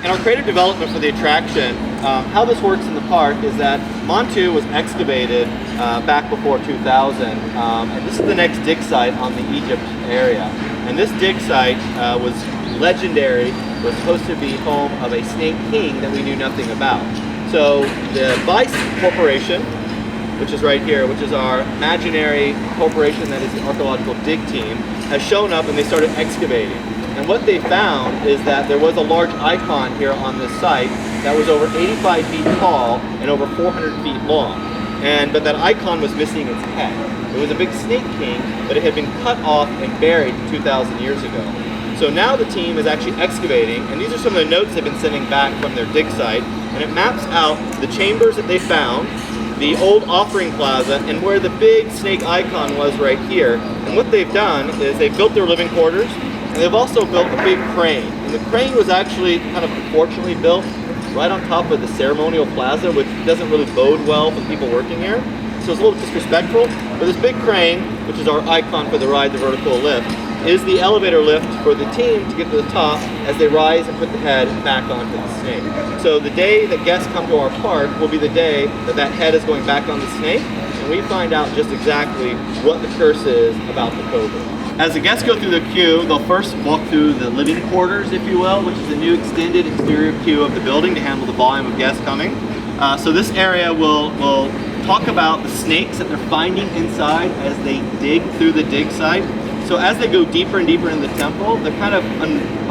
in our creative development for the attraction, how this works in the park is that Montu was excavated back before 2000, and this is the next dig site on the Egypt area. And this dig site was legendary, was supposed to be home of a snake king that we knew nothing about. So the Busch Corporation, which is right here, which is our imaginary corporation that is the archaeological dig team, has shown up and they started excavating. And what they found is that there was a large icon here on this site that was over 85 feet tall and over 400 feet long. But that icon was missing its head. It was a big snake king, but it had been cut off and buried 2,000 years ago. So now the team is actually excavating, and these are some of the notes they've been sending back from their dig site, and it maps out the chambers that they found, the old offering plaza, and where the big snake icon was right here. And what they've done is they've built their living quarters, and they've also built a big crane. And the crane was actually kind of unfortunately built right on top of the ceremonial plaza, which doesn't really bode well for people working here. So it's a little disrespectful. But this big crane, which is our icon for the ride, the vertical lift, is the elevator lift for the team to get to the top as they rise and put the head back onto the snake. So the day that guests come to our park will be the day that that head is going back on the snake, and we find out just exactly what the curse is about the Cobra. As the guests go through the queue, they'll first walk through the living quarters, if you will, which is a new extended exterior queue of the building to handle the volume of guests coming. So this area will talk about the snakes that they're finding inside as they dig through the dig site. So as they go deeper and deeper in the temple, they're kind of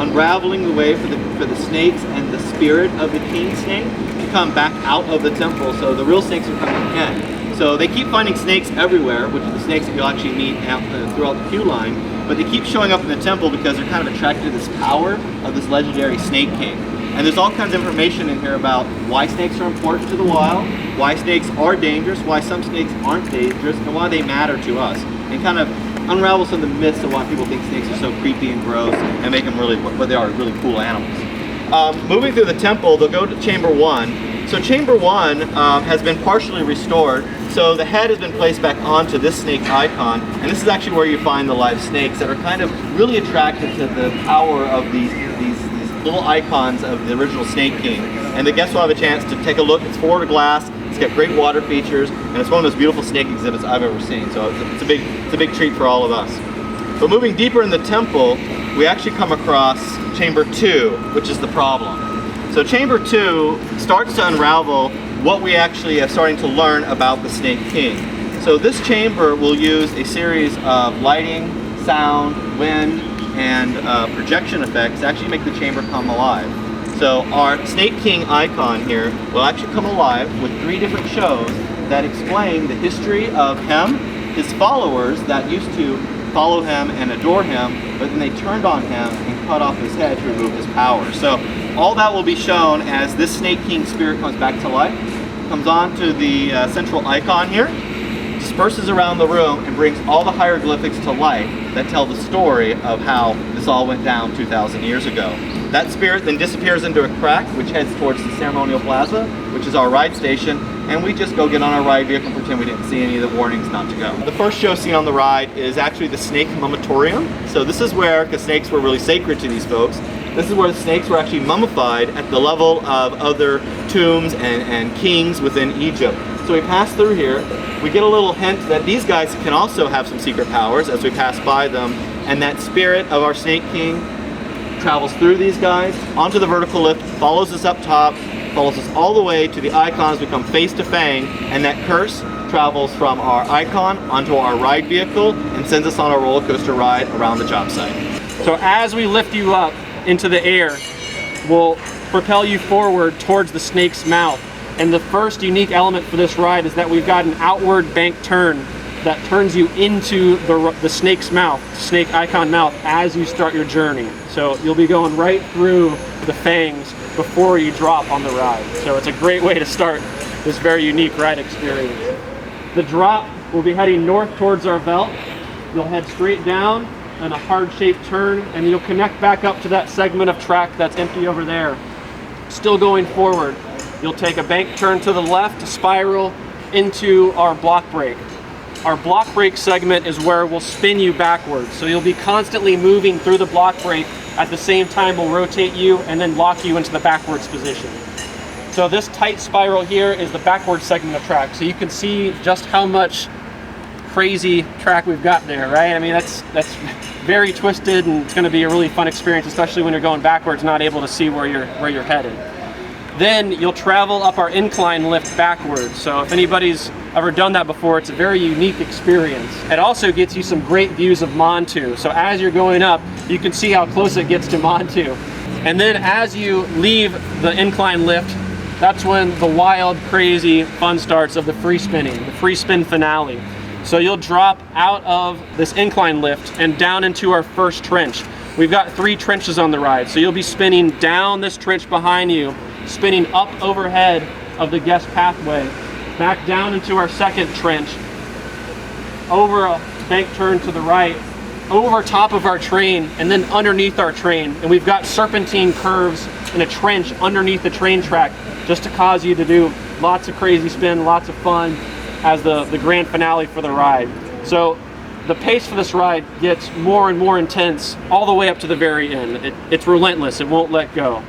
unraveling the way for the snakes and the spirit of the king snake to come back out of the temple. So the real snakes are coming in. So they keep finding snakes everywhere, which are the snakes that you'll actually meet out, throughout the queue line. But they keep showing up in the temple because they're kind of attracted to this power of this legendary snake king. And there's all kinds of information in here about why snakes are important to the wild, why snakes are dangerous, why some snakes aren't dangerous, and why they matter to us. And kind of unravel some of the myths of why people think snakes are so creepy and gross and make them really what they are, really cool animals. Moving through the temple, they'll go to chamber 1. So chamber 1 has been partially restored. So the head has been placed back onto this snake icon, and this is actually where you find the live snakes that are kind of really attracted to the power of these little icons of the original Snake King. And the guests will have a chance to take a look. It's forward of glass, it's got great water features, and it's one of those beautiful snake exhibits I've ever seen. So it's a big treat for all of us. But moving deeper in the temple, we actually come across chamber 2, which is the problem. So chamber 2 starts to unravel what we actually are starting to learn about the Snake King. So this chamber will use a series of lighting, sound, wind, and projection effects to actually make the chamber come alive. So our Snake King icon here will actually come alive with 3 different shows that explain the history of him, his followers that used to follow him and adore him, but then they turned on him and cut off his head to remove his power. So all that will be shown as this Snake King spirit comes back to life, comes onto the central icon here, disperses around the room, and brings all the hieroglyphics to life that tell the story of how this all went down 2,000 years ago. That spirit then disappears into a crack, which heads towards the ceremonial plaza, which is our ride station, and we just go get on our ride vehicle and pretend we didn't see any of the warnings not to go. The first show seen on the ride is actually the snake mummatorium. So this is where, because snakes were really sacred to these folks, this is where the snakes were actually mummified at the level of other tombs and kings within Egypt. So we pass through here, we get a little hint that these guys can also have some secret powers as we pass by them, and that spirit of our Snake King travels through these guys onto the vertical lift, follows us up top, follows us all the way to the icons, we come face to fang, and that curse travels from our icon onto our ride vehicle and sends us on a roller coaster ride around the job site. So as we lift you up into the air, we'll propel you forward towards the snake's mouth. And the first unique element for this ride is that we've got an outward bank turn that turns you into the snake's mouth, snake icon mouth, as you start your journey. So you'll be going right through the fangs before you drop on the ride. So it's a great way to start this very unique ride experience. The drop will be heading north towards our belt. You'll head straight down and a hard-shaped turn, and you'll connect back up to that segment of track that's empty over there. Still going forward, you'll take a bank turn to the left to spiral into our block brake. Our block brake segment is where we'll spin you backwards. So you'll be constantly moving through the block brake At the same time, we'll rotate you and then lock you into the backwards position. So this tight spiral here is the backward segment of track. So you can see just how much crazy track we've got there, right? I mean, that's very twisted, and it's going to be a really fun experience, especially when you're going backwards, not able to see where you're headed. Then you'll travel up our incline lift backwards. So if anybody's ever done that before, it's a very unique experience. It also gets you some great views of Montu. So as you're going up, you can see how close it gets to Montu. And then as you leave the incline lift, that's when the wild, crazy fun starts of the free spinning, the free spin finale. So you'll drop out of this incline lift and down into our first trench. We've got 3 trenches on the ride. So you'll be spinning down this trench behind you, spinning up overhead of the guest pathway, back down into our second trench, over a bank turn to the right, over top of our train, and then underneath our train. And we've got serpentine curves in a trench underneath the train track, just to cause you to do lots of crazy spin, lots of fun as the grand finale for the ride. So the pace for this ride gets more and more intense all the way up to the very end. It's relentless, it won't let go.